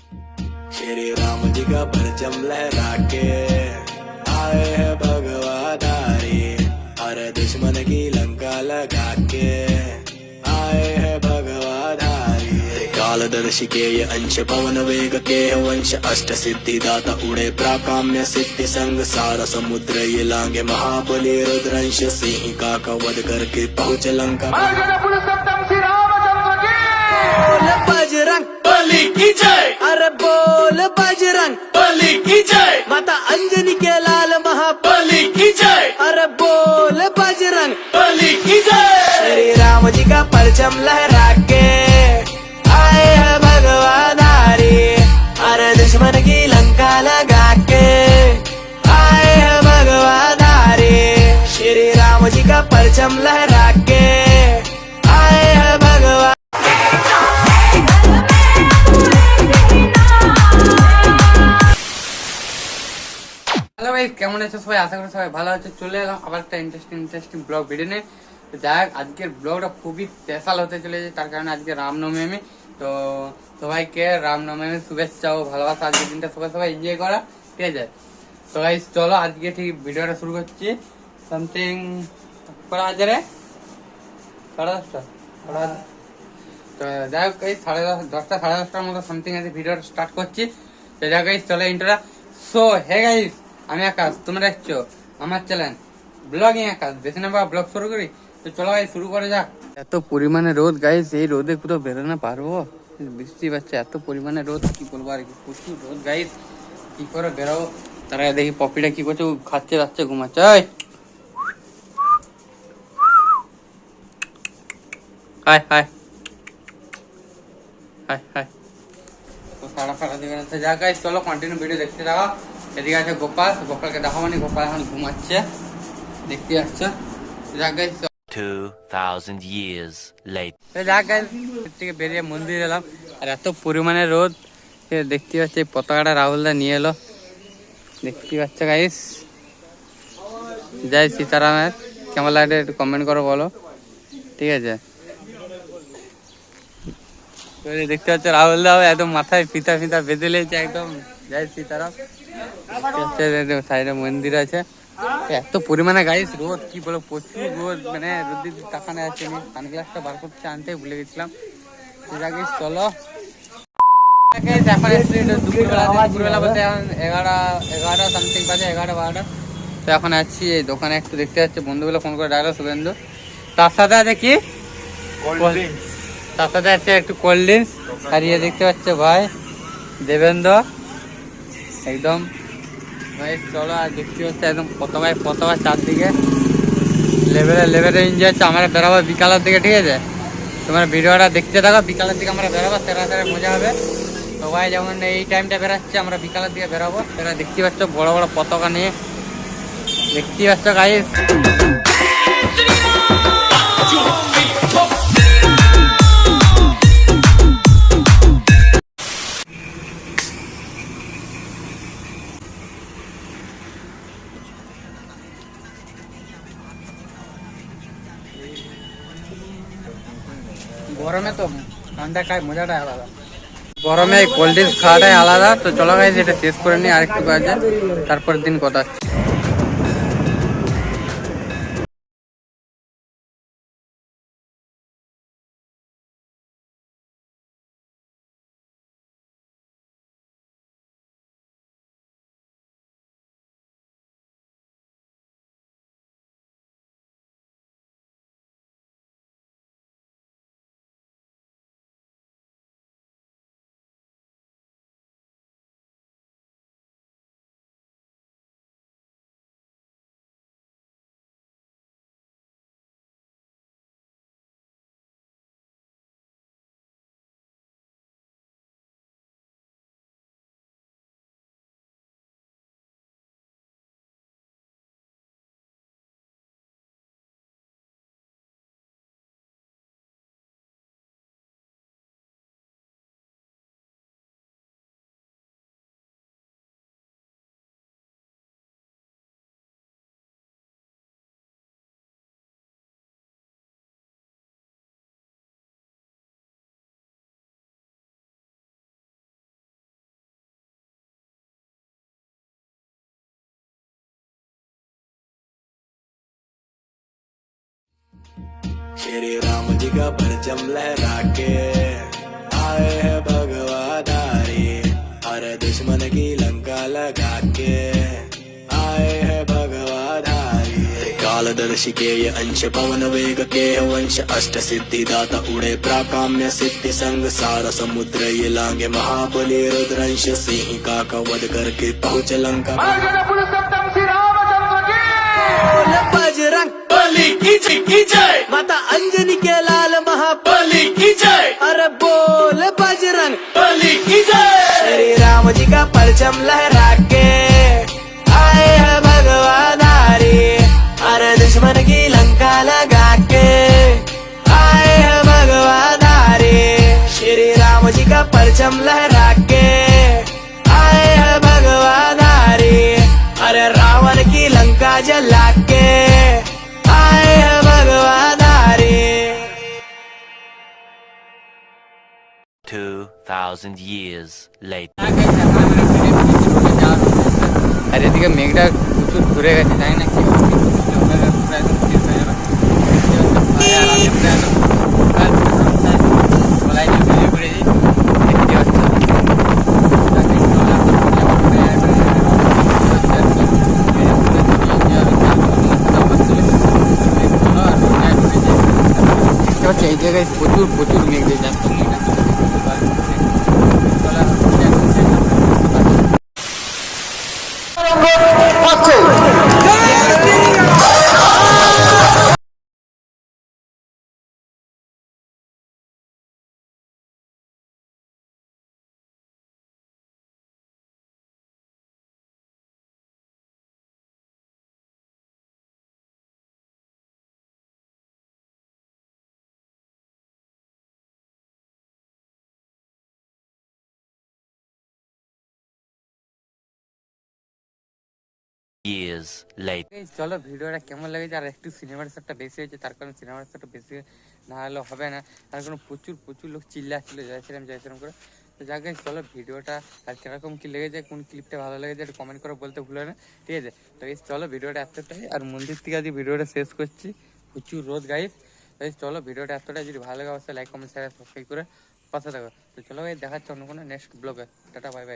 श्री राम जी का परचम लहरा के आए हैं भगवाधारी, हर दुश्मन की लंका लगा के आए हैं भगवाधारी। कालदर्शी के ये अंश पवन वेग के वंश, अष्ट सिद्धि दाता उड़े प्राकाम्य सिद्धि संग, सारा समुद्र ये लांगे महाबली रुद्रंश, सिंह का वध करके पहुंच लंका। बोल बजरंग बली की जय, अरे बोल बजरंग बली की जय, माता अंजनी के लाल महाबली की जय, अरे बोल बजरंग बली की जय। श्री राम जी का परचम लहरा के आए हैं भगवाधारी, अरे दुश्मन की लंका लगा के आए हैं भगवाधारी। श्री राम जी का परचम लहरा के आए हैं भगवान। হ্যালো ভাই, কেমন আছো সবাই? আশা করি সবাই ভালো আছে। চলে এলাম আবার একটা ইন্টারেস্টিং ব্লগ ভিডিও নিয়ে। তো যাই হোক, আজকের ব্লগটা খুবই স্পেশাল হতে চলেছে, তার কারণে আজকে রামনবমী। তো সবাইকে রামনবমীর শুভেচ্ছা ও ভালোবাসা। আজকের দিনটা সবাই এনজয় করা, ঠিক আছে? তো গাইস চলো আজকে ঠিক ভিডিওটা শুরু করছি। সামথিং করা আছে রে 10:30। তো যাই হোক, এই 10:30 সাড়ে 10টার মতো সামথিং আছে, ভিডিওটা স্টার্ট করছি। তো যাই হোক গাইস, চলো ইন্ট্রোটা। সো হে গাইস, আমি আকাশ, তোমরা দেখছো আমার চ্যানেল ব্লগিং আকাশ। বেশি না ব্লগ শুরু করি, তো চলো গাইস শুরু করে যাক। এত পরিমাণে রোদ গাইস, এই রোদে কোথাও বেরোনো পারবো? বৃষ্টি পাচ্ছে, এত পরিমাণে রোদ, কি বলবো আর কি, প্রচুর রোদ গাইস। কি করে বেরোবো? তারা দেখি পপিটা কি করছে, খাচ্ছে যাচ্ছে ঘুমাচ্ছে। High high high high. তো সারা দিবেন। যা গাইস চলো কন্টিনিউ ভিডিও দেখতে থাকো। এদিকে আছে গোপালকে দেখাবো না, গোপাল এখন ঘুমাচ্ছে, দেখতে আসছে। যা গাইস 2000 years later. যা গাইস থেকে বেরিয়ে মন্দির এলাম, আর এত পরিমাণে রোদ। দেখতে পাচ্ছি পতাকাটা রাহুলদা নিয়ে এলো, দেখতে পাচ্ছে গাইস। জয় সীতারামের। কেমন লাগে একটু কমেন্ট করো, বলো, ঠিক আছে? দেখতে পাচ্ছ রাহুল দা একদম মাথায় ফিতা বেঁধে লেগেছে একদম। জয় সীতারাম। সাইডে মন্দির আছে। এত পরিমাণে গাইস রোদ, কি বলো, প্রচুর রোদ, মানে রোদের তাকানো আছে। আমি সানগ্লাসটা বার করতে আনতে ভুলে গেছিলাম। চলো এখন এসছি দুপুরবেলা বলতে এখন 11টা সামথিং বাজে, 11-12টা। তো এখন আছি এই দোকানে, একটু দেখতে যাচ্ছে। বন্ধুগুলো ফোন করে ডাকলো, শুভেন্দু। তার সাথে আছে কি, তার সাথে আছে একটু কোল্ড ড্রিঙ্কস। আর ইয়ে দেখতে পাচ্ছে ভাই দেবেন্দ্র একদম। ভাই চলো, আর দেখতে হচ্ছে একদম পতাকা চারদিকে লেভেলে এনজয় হচ্ছে। আমরা বেরোবো বিকালের দিকে, ঠিক আছে? তোমার ভিডিওটা দেখতে থাকো। বিকালের দিকে আমরা বেরোবো, সেরা মজা হবে। সবাই যেমন এই টাইমটা বেরোচ্ছে, আমরা বিকালের দিকে বেরোবো। সেটা দেখতে পাচ্ছ বড় বড় পতাকা নিয়ে, দেখতে পাচ্ছ গাইস। গরমে তো ঠান্ডা খায় মজাটাই আলাদা, গরমে কোল্ড ড্রিঙ্কস খাওয়াটাই আলাদা। তো চলো গাইস এটা শেষ করে নিই, আরেকটু কাজে, তারপরের দিন কথা। श्री राम जी का परचम लहरा के आए हैं भगवाधारी, अरे दुश्मन की लंका लगा के आए हैं भगवाधारी। कालदर्शी के ये अंश पवन वेग के वंश, अष्ट सिद्धि दाता उड़े प्राकाम्य सिद्धि संग, सारा समुद्र ये लांगे महाबली रुद्रंश, सिंह का वध करके पहुंच लंका। बोल बजरंग बली की जय, माता अंजनी के लाल महाबली की जय, अरे बोल बजरंग बली की जय। श्री राम जी का परचम लहरा के आए हैं भगवाधारी, अरे दुश्मन की लंका लगा के आए हैं भगवाधारी। श्री राम जी का परचम लहरा के आए हैं भगवाधारी, अरे रावण की लंका जला के आए हैं भगवाधारी। 2,000 years later. আর এদিকে মেঘটা প্রচুর ঘুরে গেছে, জানি না কি হবে, পুরো একদম শেষ হয়ে যাবে। আর আমি পুরো একদম গলায় নিয়ে বেরিয়ে পড়েছি, দেখতে পাচ্ছি। এই জায়গায় প্রচুর প্রচুর মেঘ দিয়ে যাচ্ছে। Years later. চলো ভিডিওটা কেমন লেগেছে, আর একটু সিনেমার শটটা বেশি হয়েছে, তার কারণে সিনেমার শটটা বেশি না হলেও হবে না, তার কারণে প্রচুর প্রচুর লোক চিল্লাচ্ছিল জয়শ্রীরাম করে। তো যাকে চলো ভিডিওটা আর কিরকম কি লেগেছে, কোন ক্লিপটা ভালো লেগেছে একটু কমেন্ট করে বলতে ভুলো না, ঠিক আছে। তো এই চলো ভিডিওটা এতটাই, আর মন্দির থেকে আজকে ভিডিওটা শেষ করছি, প্রচুর রোদ গাইস। তো চলো ভিডিওটা এতটাই, যদি ভালো লাগে অবশ্যই লাইক কমেন্ট শেয়ার সাবস্ক্রাইব করে পাশে থাকো। তো চলো দেখাচ্ছে অন্য কোনো নেক্সট ব্লগে। Tata bye bye.